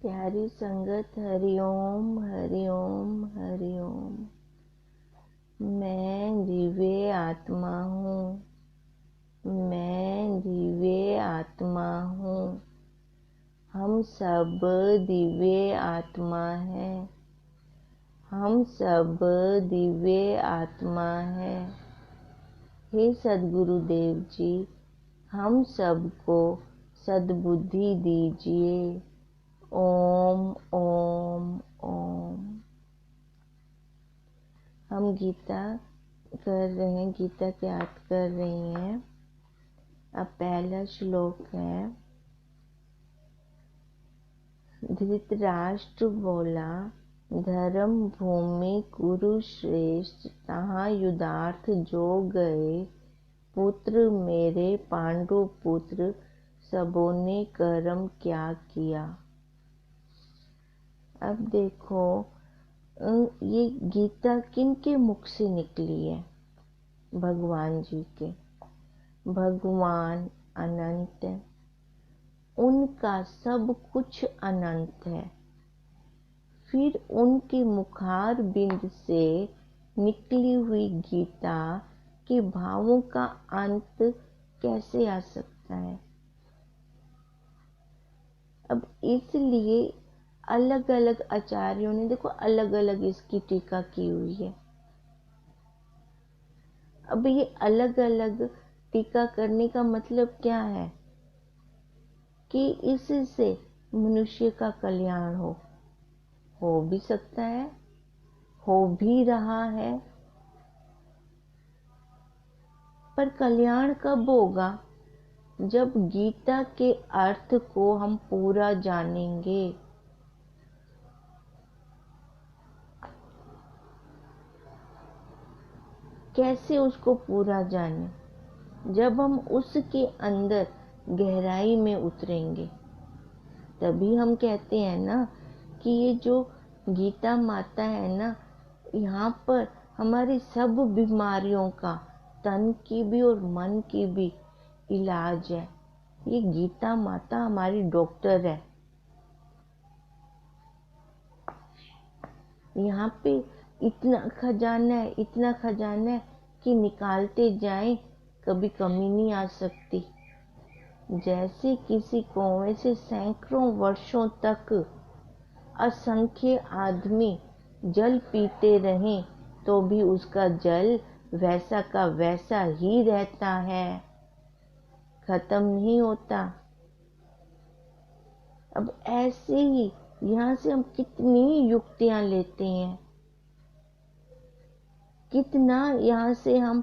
प्यारी संगत, हरिओम हरिओम हरिओम। मैं दिव्य आत्मा हूँ। मैं दिव्य आत्मा हूँ। हम सब दिव्य आत्मा हैं। हम सब दिव्य आत्मा हैं। हे सद्गुरुदेव जी, हम सबको सद्बुद्धि दीजिए। ओम ओम ओम। हम गीता कर रहे हैं, गीता की याद कर रही हैं। अब पहला श्लोक है। धृतराष्ट्र बोला, धर्म भूमि कुरुश्रेष्ठ, तहाँ युद्धार्थ जो गए। पुत्र मेरे पांडु पुत्र, सबों ने कर्म क्या किया। अब देखो, ये गीता किनके मुख से निकली है? भगवान जी के। भगवान अनंत है, उनका सब कुछ अनंत है। फिर उनके मुखार बिंद से निकली हुई गीता के भावों का अंत कैसे आ सकता है? अब इसलिए अलग अलग आचार्यों ने देखो अलग अलग इसकी टीका की हुई है। अब ये अलग अलग टीका करने का मतलब क्या है? कि इससे मनुष्य का कल्याण हो भी सकता है, हो भी रहा है। पर कल्याण कब होगा? जब गीता के अर्थ को हम पूरा जानेंगे। कैसे उसको पूरा जाने? जब हम उसके अंदर गहराई में उतरेंगे, तभी हम कहते हैं ना कि ये जो गीता माता है ना, यहाँ पर हमारी सब बीमारियों का, तन की भी और मन की भी इलाज है। ये गीता माता हमारी डॉक्टर है। यहाँ पे इतना खजाना है, इतना खजाना है कि निकालते जाएं कभी कमी नहीं आ सकती। जैसे किसी कुएं से सैकड़ों वर्षों तक असंख्य आदमी जल पीते रहें तो भी उसका जल वैसा का वैसा ही रहता है, खत्म नहीं होता। अब ऐसे ही यहाँ से हम कितनी युक्तियां लेते हैं, कितना यहाँ से हम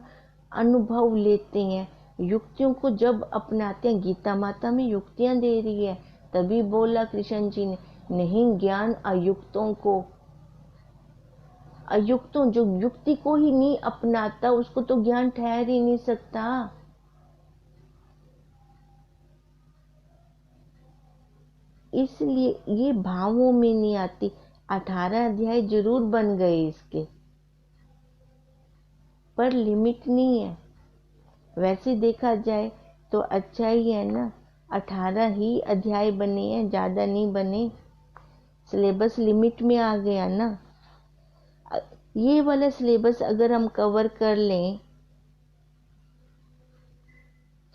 अनुभव लेते हैं। युक्तियों को जब अपनाते हैं, गीता माता में युक्तियां दे रही है, तभी बोला कृष्ण जी ने, नहीं ज्ञान अयुक्तों को। अयुक्तों, जो युक्ति को ही नहीं अपनाता उसको तो ज्ञान ठहर ही नहीं सकता। इसलिए ये भावों में नहीं आती। 18 अध्याय जरूर बन गए इसके, पर लिमिट नहीं है। वैसे देखा जाए तो अच्छा ही है ना, 18 ही अध्याय बने हैं, ज्यादा नहीं बने। सिलेबस लिमिट में आ गया ना। ये वाला सिलेबस अगर हम कवर कर लें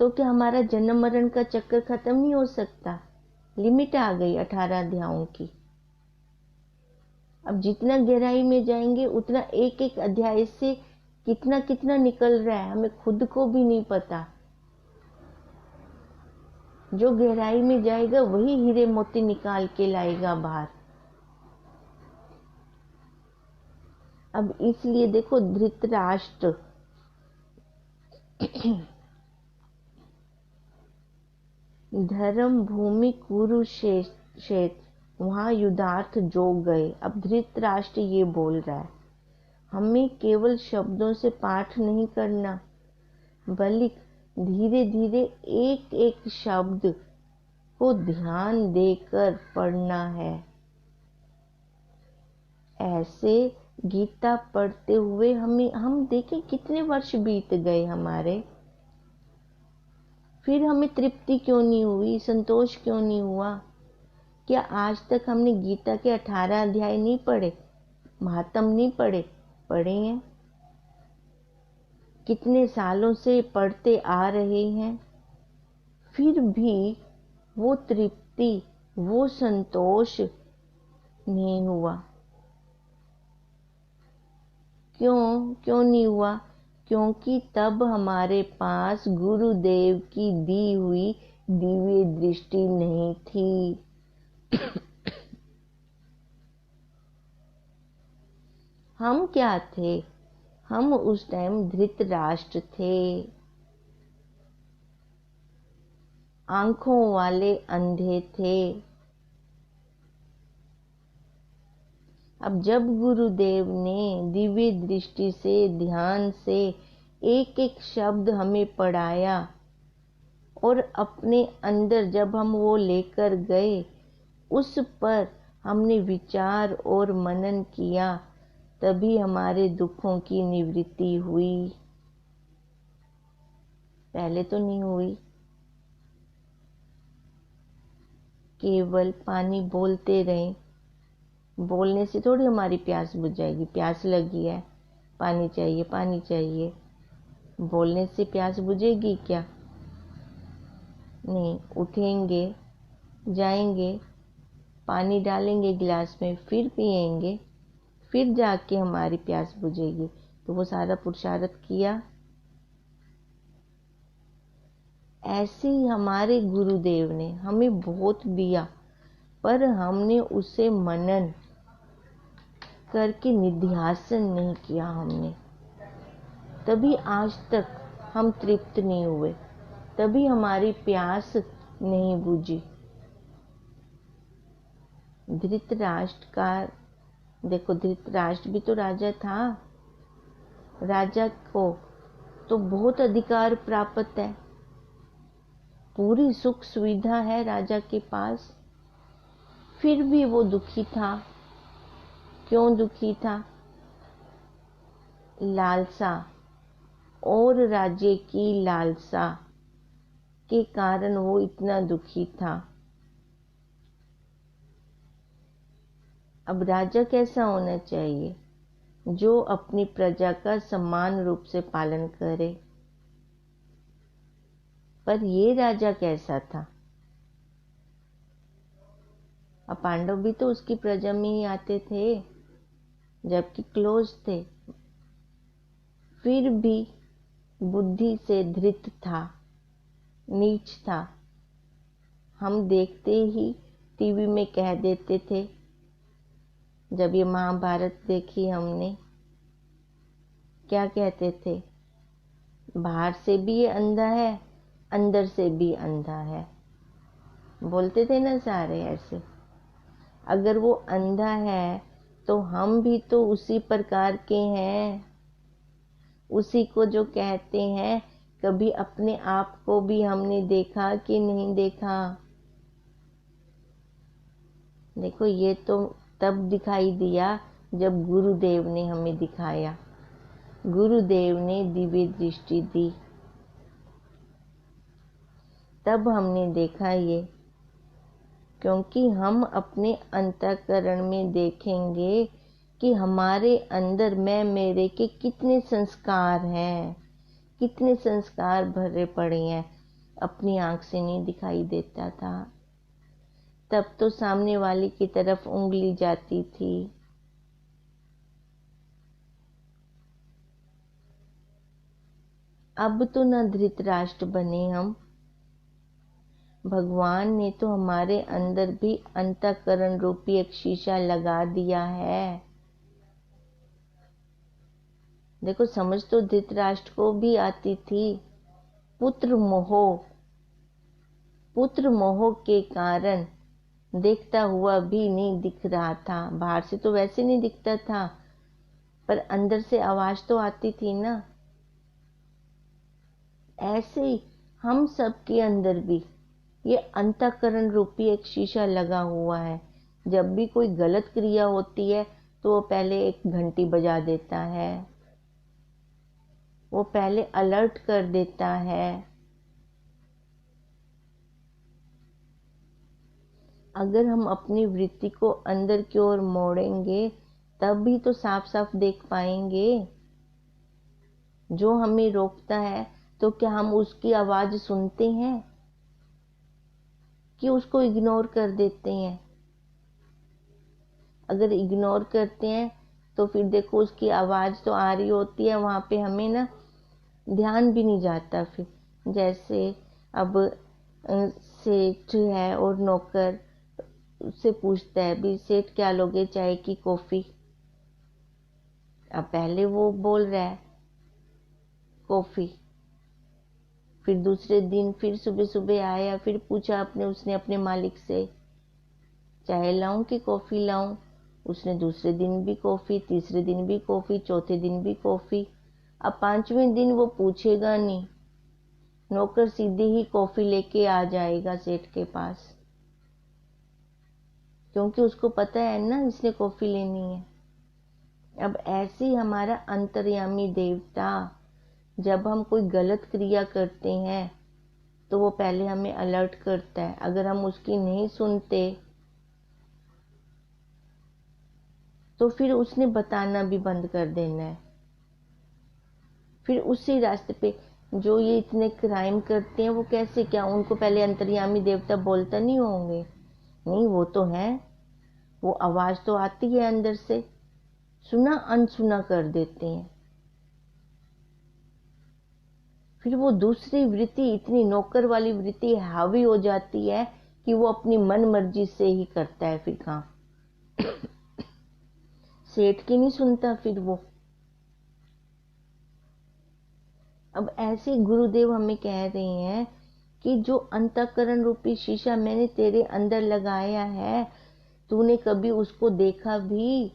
तो क्या हमारा जन्म मरण का चक्कर खत्म नहीं हो सकता? लिमिट आ गई 18 अध्यायों की। अब जितना गहराई में जाएंगे उतना एक एक अध्याय से कितना कितना निकल रहा है हमें खुद को भी नहीं पता। जो गहराई में जाएगा वही हीरे मोती निकाल के लाएगा बाहर। अब इसलिए देखो, धृतराष्ट्र धर्म भूमि कुरुक्षेत्र, वहां युद्धार्थ जो गए। अब धृतराष्ट्र ये बोल रहा है, हमें केवल शब्दों से पाठ नहीं करना, बल्कि धीरे धीरे एक एक शब्द को ध्यान देकर पढ़ना है। ऐसे गीता पढ़ते हुए हम देखें कितने वर्ष बीत गए हमारे, फिर हमें तृप्ति क्यों नहीं हुई, संतोष क्यों नहीं हुआ? क्या आज तक हमने गीता के 18 अध्याय नहीं पढ़े, महात्म नहीं पढ़े? पढ़े हैं, कितने सालों से पढ़ते आ रहे हैं, फिर भी वो तृप्ति, वो संतोष नहीं हुआ। क्यों नहीं हुआ? क्योंकि तब हमारे पास गुरुदेव की दी हुई दिव्य दृष्टि नहीं थी। हम क्या थे? हम उस टाइम धृतराष्ट्र थे, आंखों वाले अंधे थे। अब जब गुरुदेव ने दिव्य दृष्टि से, ध्यान से एक एक शब्द हमें पढ़ाया और अपने अंदर जब हम वो लेकर गए, उस पर हमने विचार और मनन किया, तभी हमारे दुखों की निवृत्ति हुई। पहले तो नहीं हुई। केवल पानी बोलते रहें, बोलने से थोड़ी हमारी प्यास बुझ जाएगी। प्यास लगी है, पानी चाहिए, पानी चाहिए, बोलने से प्यास बुझेगी क्या? नहीं। उठेंगे, जाएंगे, पानी डालेंगे गिलास में, फिर पिएंगे, फिर जाके हमारी प्यास बुझेगी। तो वो सारा पुरुषार्थ किया। ऐसे ही हमारे गुरुदेव ने हमें बहुत दिया, पर हमने उसे मनन करके निध्यासन नहीं किया हमने। तभी आज तक हम तृप्त नहीं हुए, तभी हमारी प्यास नहीं बुझी। धृतराष्ट्र का देखो, धृतराष्ट्र भी तो राजा था। राजा को तो बहुत अधिकार प्राप्त है, पूरी सुख सुविधा है राजा के पास, फिर भी वो दुखी था। क्यों दुखी था? लालसा और राज्य की लालसा के कारण वो इतना दुखी था। अब राजा कैसा होना चाहिए? जो अपनी प्रजा का समान रूप से पालन करे। पर ये राजा कैसा था? अब पांडव भी तो उसकी प्रजा में ही आते थे, जबकि क्लोज थे, फिर भी बुद्धि से धृत था, नीच था। हम देखते ही टीवी में कह देते थे, जब ये महाभारत देखी हमने, क्या कहते थे? बाहर से भी ये अंधा है, अंदर से भी अंधा है। बोलते थे ना सारे ऐसे। अगर वो अंधा है तो हम भी तो उसी प्रकार के हैं, उसी को जो कहते हैं। कभी अपने आप को भी हमने देखा कि नहीं देखा? देखो, ये तो तब दिखाई दिया जब गुरुदेव ने हमें दिखाया, गुरुदेव ने दिव्य दृष्टि दी, तब हमने देखा ये। क्योंकि हम अपने अंतःकरण में देखेंगे कि हमारे अंदर मैं मेरे के कितने संस्कार हैं, कितने संस्कार भरे पड़े हैं। अपनी आंख से नहीं दिखाई देता था, तब तो सामने वाले की तरफ उंगली जाती थी। अब तो न धृतराष्ट्र बने हम। भगवान ने तो हमारे अंदर भी अंतःकरण रूपी एक शीशा लगा दिया है। देखो, समझ तो धृतराष्ट्र को भी आती थी। पुत्र मोह के कारण देखता हुआ भी नहीं दिख रहा था। बाहर से तो वैसे नहीं दिखता था, पर अंदर से आवाज तो आती थी ना। ऐसे ही हम सब के अंदर भी ये अंतःकरण रूपी एक शीशा लगा हुआ है। जब भी कोई गलत क्रिया होती है तो वो पहले एक घंटी बजा देता है, वो पहले अलर्ट कर देता है। अगर हम अपनी वृत्ति को अंदर की ओर मोड़ेंगे तब भी तो साफ साफ देख पाएंगे। जो हमें रोकता है, तो क्या हम उसकी आवाज सुनते हैं कि उसको इग्नोर कर देते हैं? अगर इग्नोर करते हैं तो फिर देखो उसकी आवाज तो आ रही होती है, वहां पे हमें ना ध्यान भी नहीं जाता। फिर जैसे अब सेठ है और नौकर उससे पूछता है, भी सेठ क्या लोगे, चाय की कॉफी? अब पहले वो बोल रहा है कॉफी, फिर दूसरे दिन फिर सुबह सुबह आया, फिर पूछा उसने अपने मालिक से, चाय लाऊं कि कॉफी लाऊं? उसने दूसरे दिन भी कॉफी, तीसरे दिन भी कॉफी, चौथे दिन भी कॉफी। अब पांचवें दिन वो पूछेगा नहीं, नौकर सीधे ही कॉफी लेके आ जाएगा सेठ के पास, क्योंकि उसको पता है ना इसने कॉफी लेनी है। अब ऐसे ही हमारा अंतर्यामी देवता, जब हम कोई गलत क्रिया करते हैं तो वो पहले हमें अलर्ट करता है। अगर हम उसकी नहीं सुनते तो फिर उसने बताना भी बंद कर देना है। फिर उसी रास्ते पे जो ये इतने क्राइम करते हैं, वो कैसे, क्या उनको पहले अंतर्यामी देवता बोलता नहीं होंगे? नहीं, वो तो है, वो आवाज तो आती है अंदर से, सुना अनसुना कर देते हैं। फिर वो दूसरी वृत्ति, इतनी नौकर वाली वृत्ति हावी हो जाती है कि वो अपनी मन मर्जी से ही करता है फिर काम। सेठ की नहीं सुनता फिर वो। अब ऐसे गुरुदेव हमें कह रहे हैं कि जो अंतःकरण रूपी शीशा मैंने तेरे अंदर लगाया है, तूने कभी उसको देखा भी?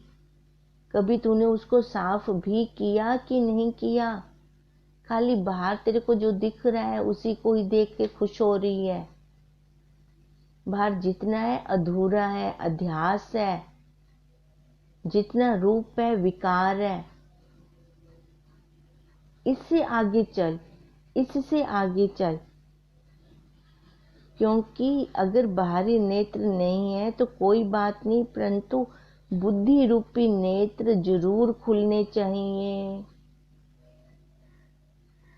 कभी तूने उसको साफ भी किया कि नहीं किया? खाली बाहर तेरे को जो दिख रहा है उसी को ही देख के खुश हो रही है। बाहर जितना है अधूरा है, अध्यास है, जितना रूप है विकार है। इससे आगे चल, इससे आगे चल, क्योंकि अगर बाहरी नेत्र नहीं है तो कोई बात नहीं, परंतु बुद्धि रूपी नेत्र जरूर खुलने चाहिए।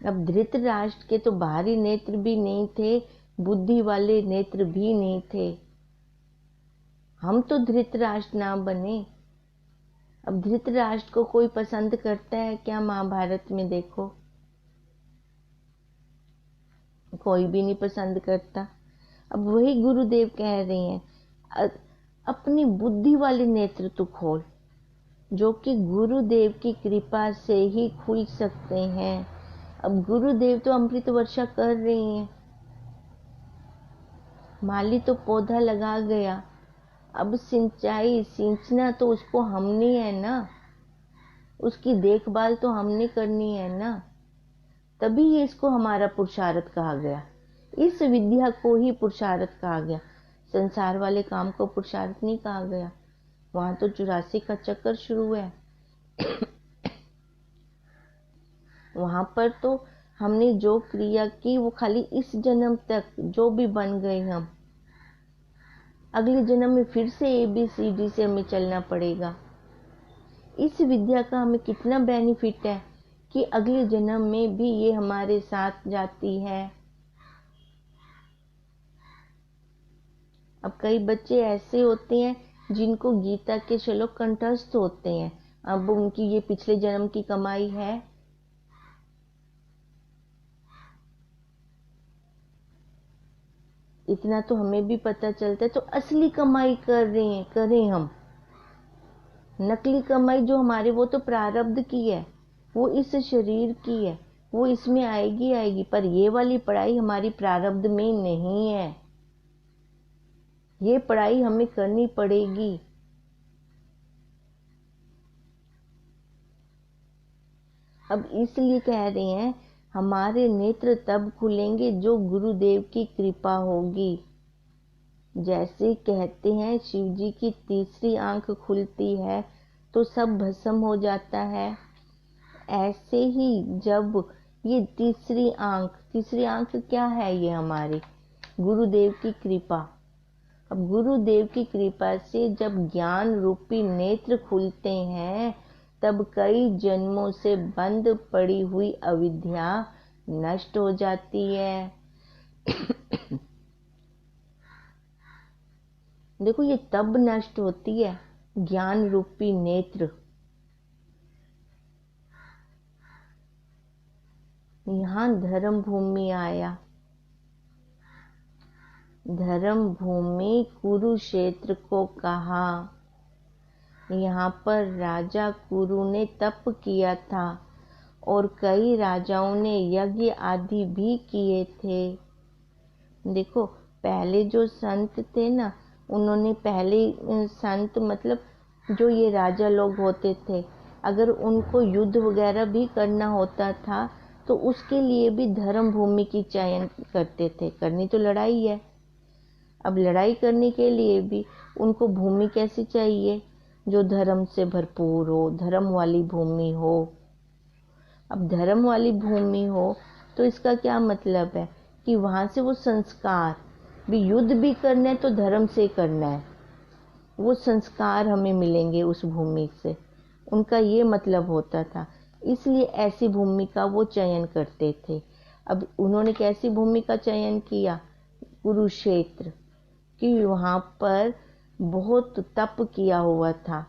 अब धृतराष्ट्र के तो बाहरी नेत्र भी नहीं थे, बुद्धि वाले नेत्र भी नहीं थे। हम तो धृतराष्ट्र ना बने। अब धृतराष्ट्र को कोई पसंद करता है क्या? महाभारत में देखो, कोई भी नहीं पसंद करता। अब वही गुरुदेव कह रहे हैं, अपनी बुद्धि वाले नेत्र तू खोल, जो कि गुरुदेव की कृपा से ही खुल सकते हैं। अब गुरुदेव तो अमृत वर्षा कर रहे हैं, माली तो पौधा लगा गया, अब सिंचाई सींचना तो उसको हमने है ना, उसकी देखभाल तो हमने करनी है ना। तभी ये इसको हमारा पुरुषार्थ कहा गया, इस विद्या को ही पुरुषार्थ कहा गया। संसार वाले काम को पुरुषार्थ नहीं कहा गया, वहां तो 84 का चक्कर शुरू है। वहां पर तो हमने जो क्रिया की वो खाली इस जन्म तक जो भी बन गए हम, अगले जन्म में फिर से ABCD से हमें चलना पड़ेगा। इस विद्या का हमें कितना बेनिफिट है कि अगले जन्म में भी ये हमारे साथ जाती है। अब कई बच्चे ऐसे होते हैं जिनको गीता के श्लोक कंठस्थ होते हैं, अब उनकी ये पिछले जन्म की कमाई है। इतना तो हमें भी पता चलता है, तो असली कमाई कर रहे हैं, करें हम। नकली कमाई जो हमारे, वो तो प्रारब्ध की है, वो इस शरीर की है, वो इसमें आएगी आएगी, पर ये वाली पढ़ाई हमारी प्रारब्ध में नहीं है। ये पढ़ाई हमें करनी पड़ेगी। अब इसलिए कह रहे हैं हमारे नेत्र तब खुलेंगे जो गुरुदेव की कृपा होगी। जैसे कहते हैं शिव जी की तीसरी आंख खुलती है तो सब भस्म हो जाता है, ऐसे ही जब ये तीसरी आंख क्या है? ये हमारी गुरुदेव की कृपा। अब गुरुदेव की कृपा से जब ज्ञान रूपी नेत्र खुलते हैं तब कई जन्मों से बंद पड़ी हुई अविद्या नष्ट हो जाती है। देखो ये तब नष्ट होती है, ज्ञान रूपी नेत्र। यहाँ धर्म भूमि आया, धर्म भूमि कुरुक्षेत्र को कहा। यहाँ पर राजा कुरु ने तप किया था और कई राजाओं ने यज्ञ आदि भी किए थे। देखो पहले जो संत थे ना, उन्होंने पहले संत मतलब जो ये राजा लोग होते थे, अगर उनको युद्ध वगैरह भी करना होता था तो उसके लिए भी धर्म भूमि की चयन करते थे। करनी तो लड़ाई है, अब लड़ाई करने के लिए भी उनको भूमि कैसी चाहिए, जो धर्म से भरपूर हो, धर्म वाली भूमि हो। अब धर्म वाली भूमि हो तो इसका क्या मतलब है कि वहां से वो संस्कार भी, युद्ध भी करना है तो धर्म से करना है, वो संस्कार हमें मिलेंगे उस भूमि से। उनका ये मतलब होता था, इसलिए ऐसी भूमि का वो चयन करते थे। अब उन्होंने कैसी भूमि का चयन किया, कुरुक्षेत्र, कि वहां पर बहुत तप किया हुआ था।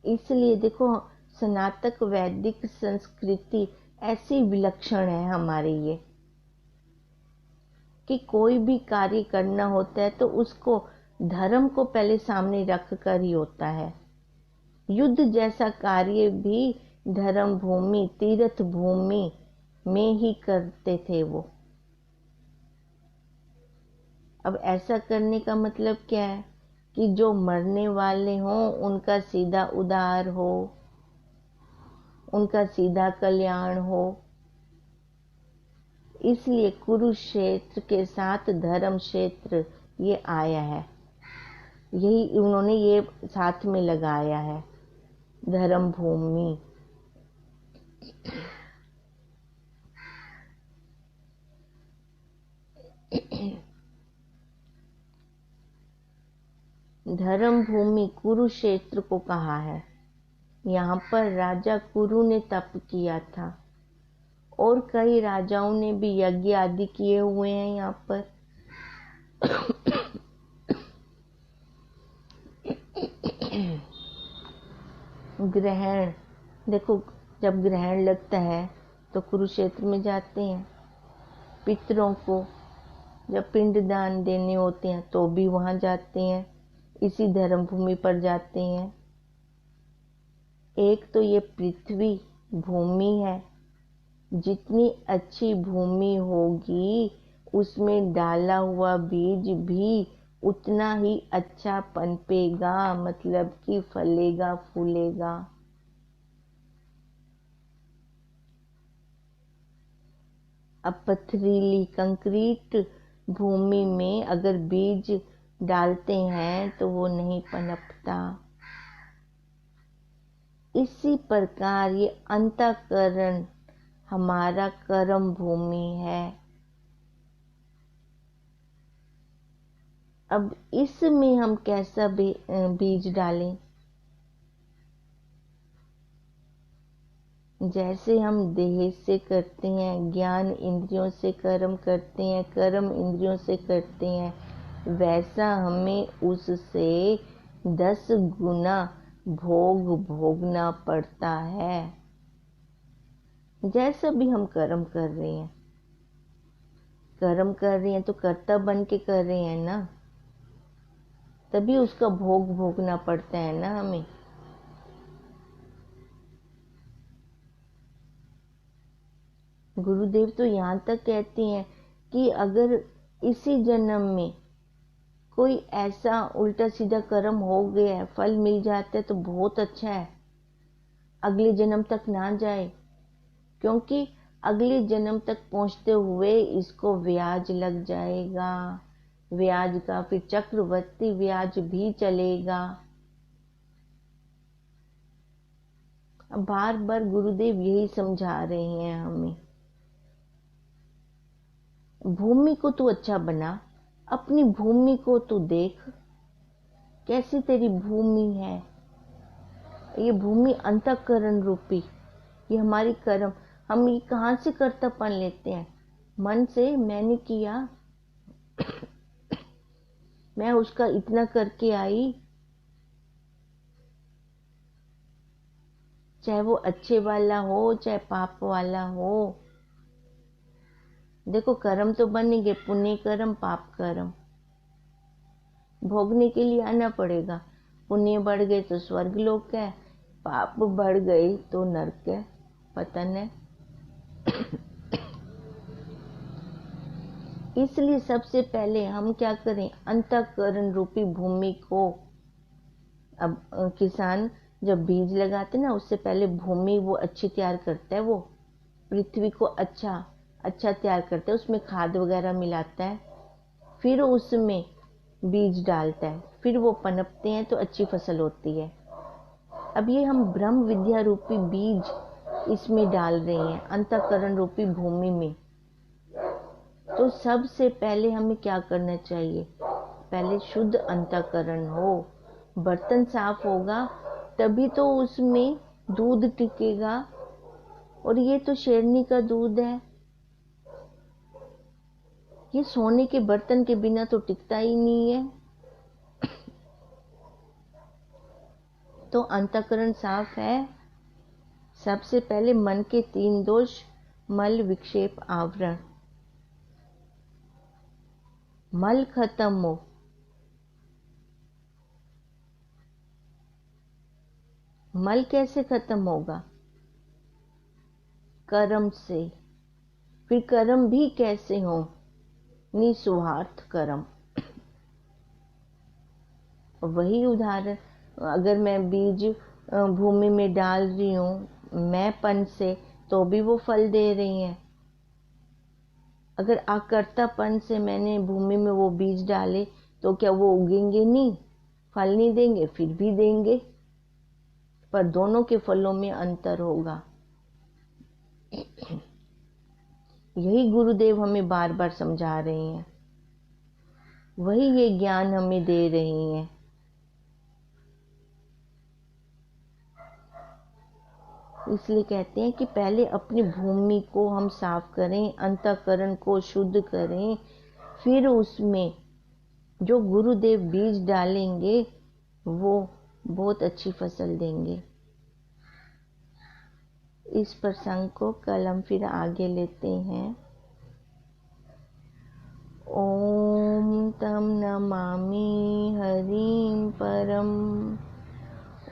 इसलिए देखो सनातन वैदिक संस्कृति ऐसी विलक्षण है हमारी ये, कि कोई भी कार्य करना होता है तो उसको धर्म को पहले सामने रख कर ही होता है। युद्ध जैसा कार्य भी धर्म भूमि, तीर्थ भूमि में ही करते थे वो। अब ऐसा करने का मतलब क्या है कि जो मरने वाले हों उनका सीधा उद्धार हो, उनका सीधा कल्याण हो। इसलिए कुरुक्षेत्र के साथ धर्म क्षेत्र ये आया है, यही उन्होंने ये साथ में लगाया है, धर्म भूमि। धर्म भूमि कुरुक्षेत्र को कहा है। यहाँ पर राजा कुरु ने तप किया था और कई राजाओं ने भी यज्ञ आदि किए हुए हैं यहाँ पर। ग्रहण, देखो जब ग्रहण लगता है तो कुरुक्षेत्र में जाते हैं। पितरों को जब पिंडदान देने होते हैं तो भी वहां जाते हैं, इसी धर्म भूमि पर जाते हैं। एक तो ये पृथ्वी भूमि है, जितनी अच्छी भूमि होगी उसमें डाला हुआ बीज भी उतना ही अच्छा पनपेगा, मतलब कि फलेगा फूलेगा। अब पथरीली कंक्रीट भूमि में अगर बीज डालते हैं तो वो नहीं पनपता। इसी प्रकार ये अंतःकरण हमारा कर्म भूमि है। अब इसमें हम कैसा बीज डालें, जैसे हम देह से करते हैं, ज्ञान इंद्रियों से कर्म करते हैं, कर्म इंद्रियों से करते हैं, वैसा हमें उससे 10 गुना भोग भोगना पड़ता है। जैसा भी हम कर्म कर रहे हैं, कर्म कर रहे हैं तो कर्ता बन के कर रहे हैं ना, तभी उसका भोग भोगना पड़ता है ना हमें। गुरुदेव तो यहाँ तक कहते हैं कि अगर इसी जन्म में कोई ऐसा उल्टा सीधा कर्म हो गया है, फल मिल जाता है तो बहुत अच्छा है, अगले जन्म तक ना जाए, क्योंकि अगले जन्म तक पहुंचते हुए इसको ब्याज लग जाएगा, ब्याज का फिर चक्रवृद्धि ब्याज भी चलेगा। बार बार गुरुदेव यही समझा रहे हैं हमें भूमि को तू अच्छा बना, अपनी भूमि को तू देख कैसी तेरी भूमि है। ये भूमि अंतःकरण रूपी, ये हमारी कर्म, हम ये कहाँ से कर्तापन लेते हैं? मन से मैंने किया, मैं उसका इतना करके आई, चाहे वो अच्छे वाला हो चाहे पाप वाला हो। देखो कर्म तो बनेंगे, पुण्य कर्म पाप कर्म भोगने के लिए आना पड़ेगा। पुण्य बढ़ गए तो स्वर्ग लोक है, पाप बढ़ गए तो नरक है, पतन है। इसलिए सबसे पहले हम क्या करें, अंतःकरण रूपी भूमि को। अब किसान जब बीज लगाते ना, उससे पहले भूमि वो अच्छी तैयार करता है, वो पृथ्वी को अच्छा तैयार करता है, उसमें खाद वगैरह मिलाता है, फिर उसमें बीज डालता है, फिर वो पनपते हैं तो अच्छी फसल होती है। अब ये हम ब्रह्म विद्या रूपी बीज इसमें डाल रहे हैं अंतःकरण रूपी भूमि में। तो सबसे पहले हमें क्या करना चाहिए, पहले शुद्ध अंतःकरण हो, बर्तन साफ होगा तभी तो उसमें दूध टिकेगा। और ये तो शेरनी का दूध है, ये सोने के बर्तन के बिना तो टिकता ही नहीं है। तो अंतःकरण साफ है। सबसे पहले मन के 3 दोष, मल विक्षेप आवरण, मल खत्म हो। मल कैसे खत्म होगा, कर्म से। फिर कर्म भी कैसे हो, निस्वार्थ कर्म। वही उदाहरण, अगर मैं बीज भूमि में डाल रही हूँ मैंपन से, तो भी वो फल दे रही हैं। अगर आकर्तापन से मैंने भूमि में वो बीज डाले तो क्या वो उगेंगे नहीं, फल नहीं देंगे? फिर भी देंगे, पर दोनों के फलों में अंतर होगा। यही गुरुदेव हमें बार बार समझा रहे हैं, वही ये ज्ञान हमें दे रही हैं। इसलिए कहते हैं कि पहले अपनी भूमि को हम साफ करें, अंतःकरण को शुद्ध करें, फिर उसमें जो गुरुदेव बीज डालेंगे वो बहुत अच्छी फसल देंगे। इस प्रसंग को कल हम फिर आगे लेते हैं। ओम तम नमामि हरिं परम,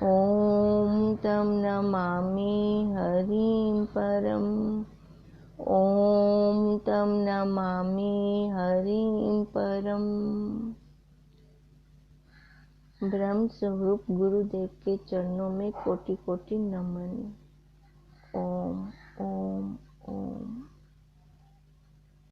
ओम तम नमामि हरिं परम, ओम तम नमामि हरिं परम। ब्रह्म स्वरूप गुरुदेव के चरणों में कोटि कोटि नमन। ओम ओम ओम।